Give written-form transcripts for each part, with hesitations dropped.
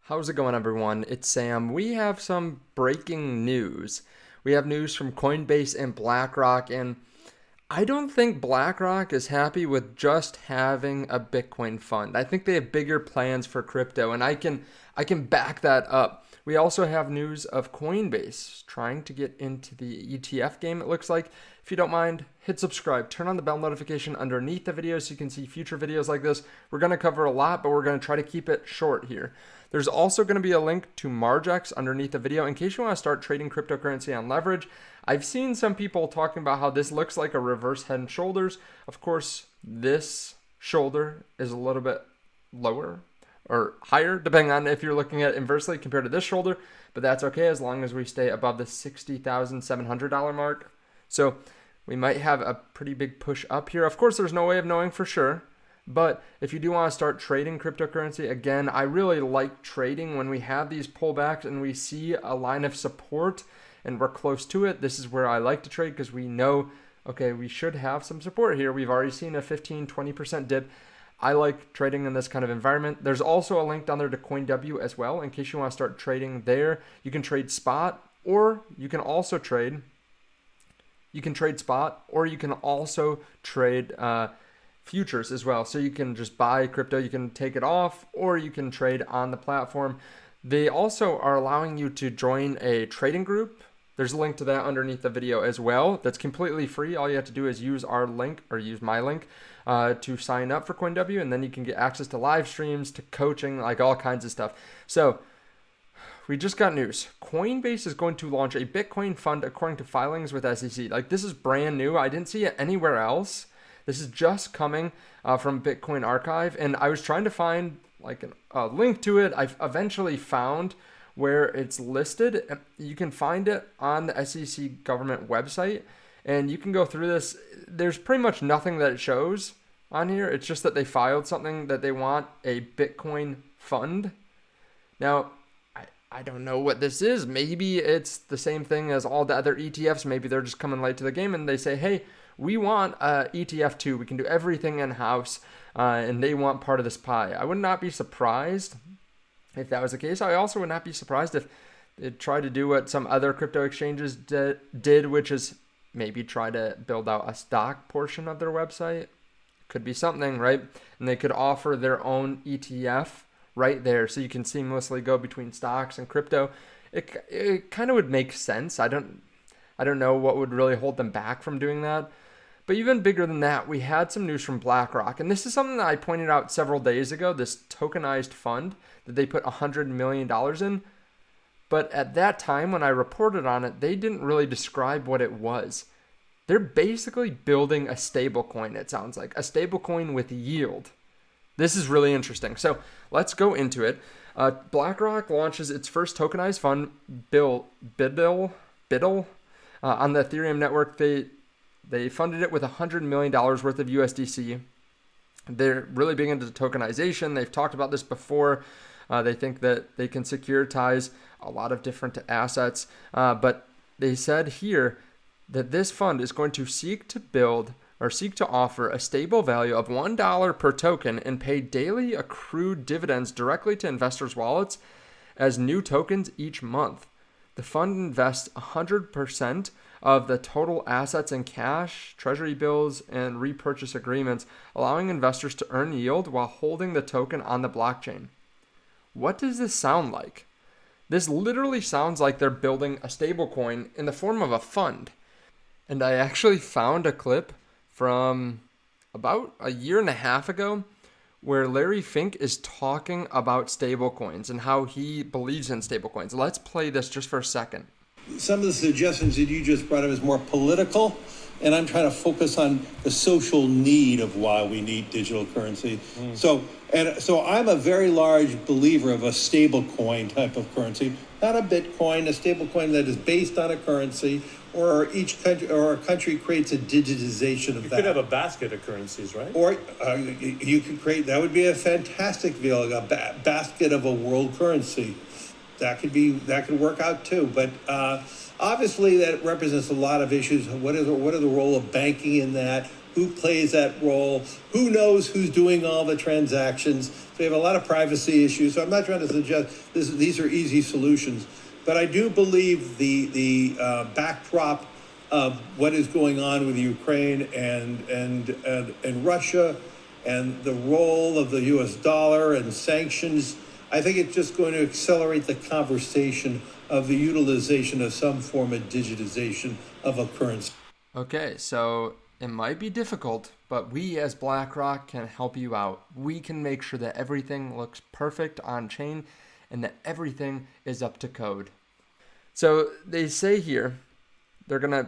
How's it going, everyone? It's Sam. We have some breaking news. We have news from Coinbase and Blackrock, and I don't think BlackRock is happy with just having a Bitcoin fund. I think they have bigger plans for crypto, and I can back that up. We also have news of Coinbase trying to get into the ETF game, it looks like. If you don't mind, hit subscribe, turn on the bell notification underneath the video so you can see future videos like this. We're going to cover a lot, but we're going to try to keep it short here. There's also going to be a link to Margex underneath the video in case you want to start trading cryptocurrency on leverage. I've seen some people talking about how this looks like a reverse head and shoulders. Of course, this shoulder is a little bit lower or higher, depending on if you're looking at it inversely compared to this shoulder, but that's okay as long as we stay above the $60,700 mark. So we might have a pretty big push up here. Of course, there's no way of knowing for sure, but if you do want to start trading cryptocurrency, again, I really like trading when we have these pullbacks and we see a line of support and we're close to it. This is where I like to trade because we know, okay, we should have some support here. We've already seen a 15-20% dip. I like trading in this kind of environment. There's also a link down there to CoinW as well in case you want to start trading there. You can trade spot, or you can also trade. You can trade spot, or you can also trade futures as well. So you can just buy crypto, you can take it off, or you can trade on the platform. They also are allowing you to join a trading group. There's a link to that underneath the video as well. That's completely free. All you have to do is use our link or use my link to sign up for CoinW, and then you can get access to live streams, to coaching, like all kinds of stuff. So we just got news. Coinbase is going to launch a Bitcoin fund according to filings with SEC. Like, this is brand new. I didn't see it anywhere else. This is just coming from Bitcoin Archive, and I was trying to find like a link to it. I've eventually found where it's listed. You can find it on the SEC government website, and you can go through this. There's pretty much nothing that it shows on here. It's just that they filed something that they want a Bitcoin fund. Now, I don't know what this is. Maybe it's the same thing as all the other ETFs. Maybe they're just coming late to the game and they say, hey, we want ETF too. We can do everything in-house, and they want part of this pie. I would not be surprised if that was the case. I also would not be surprised if they tried to do what some other crypto exchanges did, which is maybe try to build out a stock portion of their website. Could be something, right? And they could offer their own ETF right there, so you can seamlessly go between stocks and crypto. It kind of would make sense. I don't know what would really hold them back from doing that. But even bigger than that, we had some news from Blackrock, and this is something that I pointed out several days ago, this tokenized fund that they put $100 million in. But at that time, when I reported on it, they didn't really describe what it was. They're basically building a stable coin, it sounds like, a stable coin with yield. This is really interesting. So let's go into it. BlackRock launches its first tokenized fund, BIDL, on the Ethereum network. They funded it with $100 million worth of USDC. They're really big into tokenization. They've talked about this before. They think that they can securitize a lot of different assets. But they said here that this fund is going to seek to offer a stable value of $1 per token and pay daily accrued dividends directly to investors' wallets as new tokens each month. The fund invests 100% of the total assets in cash, treasury bills, and repurchase agreements, allowing investors to earn yield while holding the token on the blockchain. What does this sound like? This literally sounds like they're building a stablecoin in the form of a fund. And I actually found a clip from about a year and a half ago where Larry Fink is talking about stablecoins and how he believes in stablecoins. Let's play this just for a second. Some of the suggestions that you just brought up is more political, and I'm trying to focus on the social need of why we need digital currency. So I'm a very large believer of a stable coin type of currency, not a Bitcoin, a stable coin that is based on a currency, or each country or a country creates a digitization of that. You could have a basket of currencies, right? Or you could create, that would be a fantastic deal, a basket of a world currency. That could work out too. But obviously that represents a lot of issues. What are the role of banking in that? who plays that role, who knows who's doing all the transactions. So we have a lot of privacy issues. So I'm not trying to suggest these are easy solutions, but I do believe the backdrop of what is going on with Ukraine and Russia and the role of the US dollar and sanctions, I think it's just going to accelerate the conversation of the utilization of some form of digitization of a currency. Okay, so it might be difficult, but we as BlackRock can help you out. We can make sure that everything looks perfect on chain and that everything is up to code. So they say here they're going to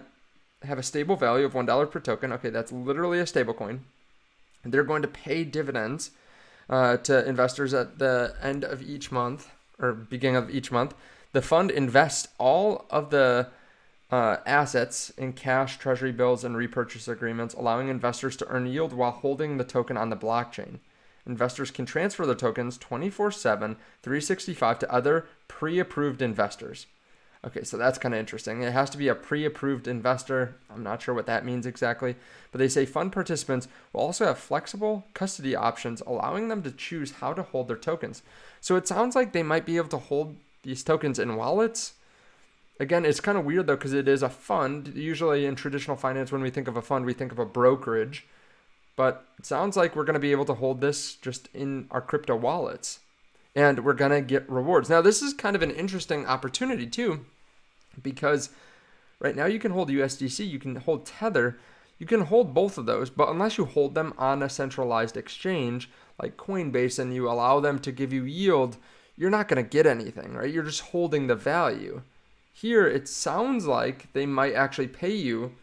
have a stable value of $1 per token. Okay, that's literally a stable coin. They're going to pay dividends to investors at the end of each month or beginning of each month. The fund invests all of the assets in cash, treasury bills, and repurchase agreements, allowing investors to earn yield while holding the token on the blockchain. Investors can transfer their tokens 24/7, 365 to other pre-approved investors. Okay, so that's kind of interesting. It has to be a pre-approved investor. I'm not sure what that means exactly, but they say fund participants will also have flexible custody options, allowing them to choose how to hold their tokens. So it sounds like they might be able to hold these tokens in wallets. Again, it's kind of weird though, because it is a fund. Usually in traditional finance, when we think of a fund, we think of a brokerage, but it sounds like we're going to be able to hold this just in our crypto wallets, and we're going to get rewards. Now, this is kind of an interesting opportunity too, because right now you can hold USDC, you can hold Tether, you can hold both of those, but unless you hold them on a centralized exchange like Coinbase and you allow them to give you yield, you're not going to get anything, right? You're just holding the value. Here, it sounds like they might actually pay you,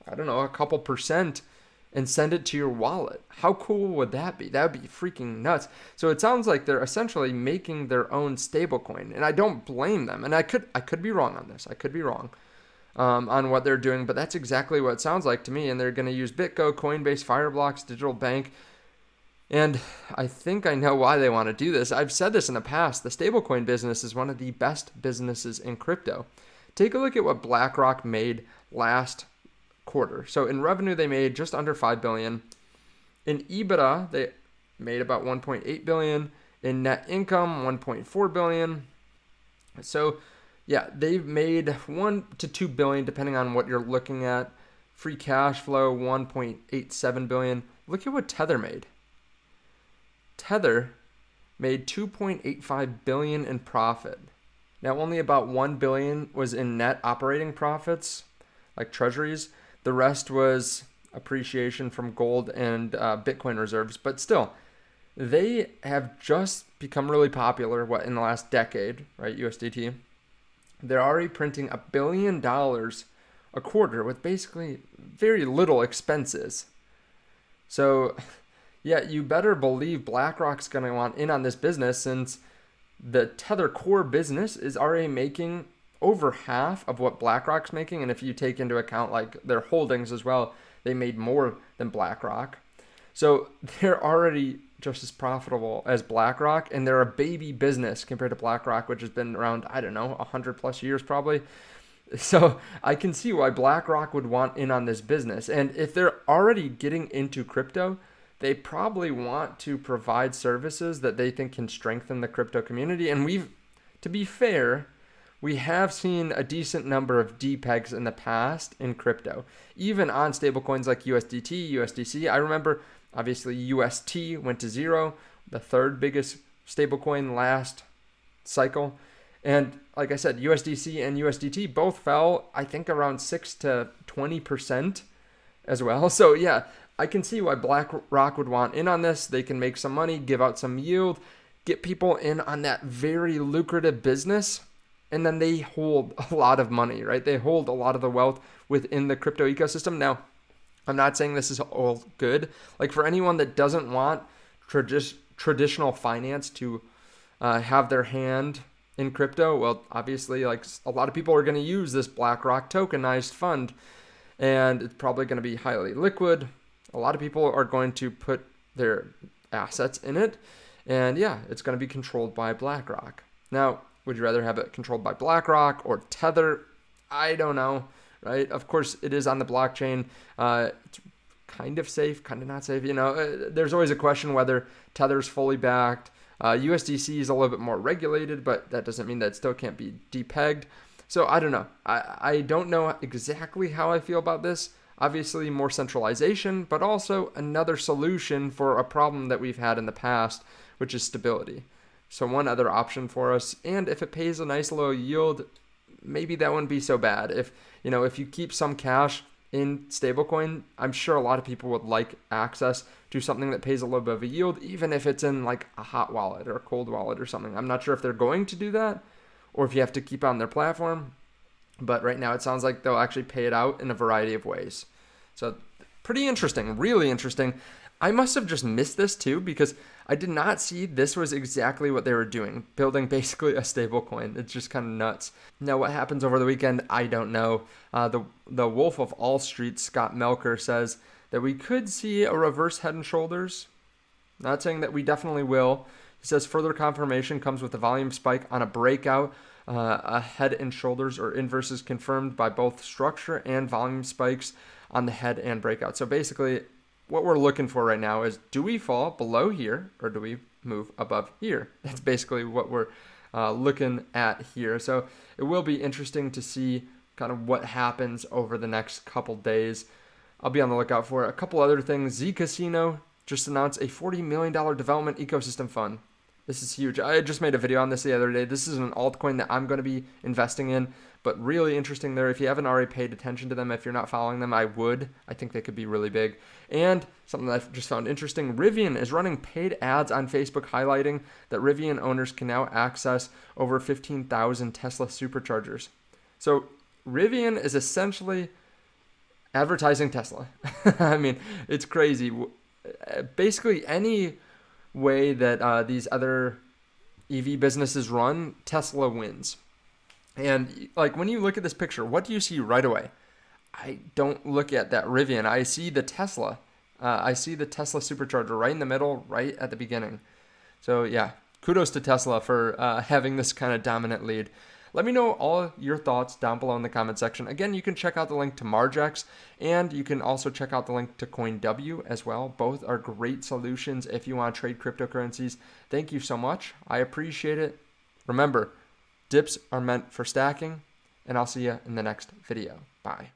I don't know, a couple percent and send it to your wallet. How cool would that be? That would be freaking nuts. So it sounds like they're essentially making their own stablecoin, and I don't blame them. And I could be wrong on this. I could be wrong on what they're doing, but that's exactly what it sounds like to me. And they're going to use BitGo, Coinbase, Fireblocks, Digital Bank. And I think I know why they want to do this. I've said this in the past. The stablecoin business is one of the best businesses in crypto. Take a look at what BlackRock made last quarter. So in revenue, they made just under $5 billion. In EBITDA, they made about $1.8 billion. In net income, $1.4 billion. So yeah, they've made $1 to $2 billion, depending on what you're looking at. Free cash flow, $1.87 billion. Look at what Tether made. Tether made $2.85 billion in profit. Now, only about $1 billion was in net operating profits, like treasuries. The rest was appreciation from gold and Bitcoin reserves. But still, they have just become really popular, in the last decade, right, USDT. They're already printing $1 billion a quarter with basically very little expenses. So yeah, you better believe BlackRock's going to want in on this business, since the Tether core business is already making over half of what BlackRock's making. And if you take into account like their holdings as well, they made more than BlackRock. So they're already just as profitable as BlackRock, and they're a baby business compared to BlackRock, which has been around, 100 plus years probably. So I can see why BlackRock would want in on this business. And if they're already getting into crypto, they probably want to provide services that they think can strengthen the crypto community. And to be fair, we have seen a decent number of DPEGs in the past in crypto, even on stablecoins like USDT, USDC. I remember, obviously, UST went to zero, the third biggest stablecoin last cycle. And like I said, USDC and USDT both fell, I think, around 6 to 20% as well. So yeah, I can see why BlackRock would want in on this. They can make some money, give out some yield, get people in on that very lucrative business, and then they hold a lot of money, right? They hold a lot of the wealth within the crypto ecosystem. Now, I'm not saying this is all good. Like, for anyone that doesn't want traditional finance to have their hand in crypto, well, obviously, like, a lot of people are going to use this BlackRock tokenized fund, and it's probably going to be highly liquid. A lot of people are going to put their assets in it, and yeah, it's going to be controlled by BlackRock. Now, would you rather have it controlled by BlackRock or Tether? I don't know, right? Of course, it is on the blockchain. It's kind of safe, kind of not safe. There's always a question whether Tether's fully backed. USDC is a little bit more regulated, but that doesn't mean that it still can't be depegged. So I don't know. I don't know exactly how I feel about this. Obviously, more centralization, but also another solution for a problem that we've had in the past, which is stability. So one other option for us, and if it pays a nice low yield, maybe that wouldn't be so bad. If you keep some cash in stablecoin, I'm sure a lot of people would like access to something that pays a little bit of a yield, even if it's in like a hot wallet or a cold wallet or something. I'm not sure if they're going to do that or if you have to keep it on their platform, but right now it sounds like they'll actually pay it out in a variety of ways. So pretty interesting, really interesting. I must have just missed this too, because I did not see this was exactly what they were doing, building basically a stable coin. It's just kind of nuts. Now, what happens over the weekend, I don't know. The Wolf of All Street, Scott Melker, says that we could see a reverse head and shoulders. Not saying that we definitely will. He says further confirmation comes with a volume spike on a breakout. A head and shoulders or inverse is confirmed by both structure and volume spikes on the head and breakout. So basically, what we're looking for right now is, do we fall below here or do we move above here? That's basically what we're looking at here. So it will be interesting to see kind of what happens over the next couple days. I'll be on the lookout for it. A couple other things. Z Casino just announced a $40 million development ecosystem fund. This is huge. I just made a video on this the other day. This is an altcoin that I'm going to be investing in, but really interesting there. If you haven't already paid attention to them, if you're not following them, I would. I think they could be really big. And something that I've just found interesting, Rivian is running paid ads on Facebook highlighting that Rivian owners can now access over 15,000 Tesla superchargers. So Rivian is essentially advertising Tesla. I mean, it's crazy. Basically, any way that these other EV businesses run, Tesla wins. And like when you look at this picture, what do you see right away? I don't look at that Rivian. I see the Tesla. I see the Tesla supercharger right in the middle, right at the beginning. So yeah, kudos to Tesla for having this kind of dominant lead. Let me know all your thoughts down below in the comment section. Again, you can check out the link to Margex, and you can also check out the link to CoinW as well. Both are great solutions if you want to trade cryptocurrencies. Thank you so much. I appreciate it. Remember, dips are meant for stacking, and I'll see you in the next video. Bye.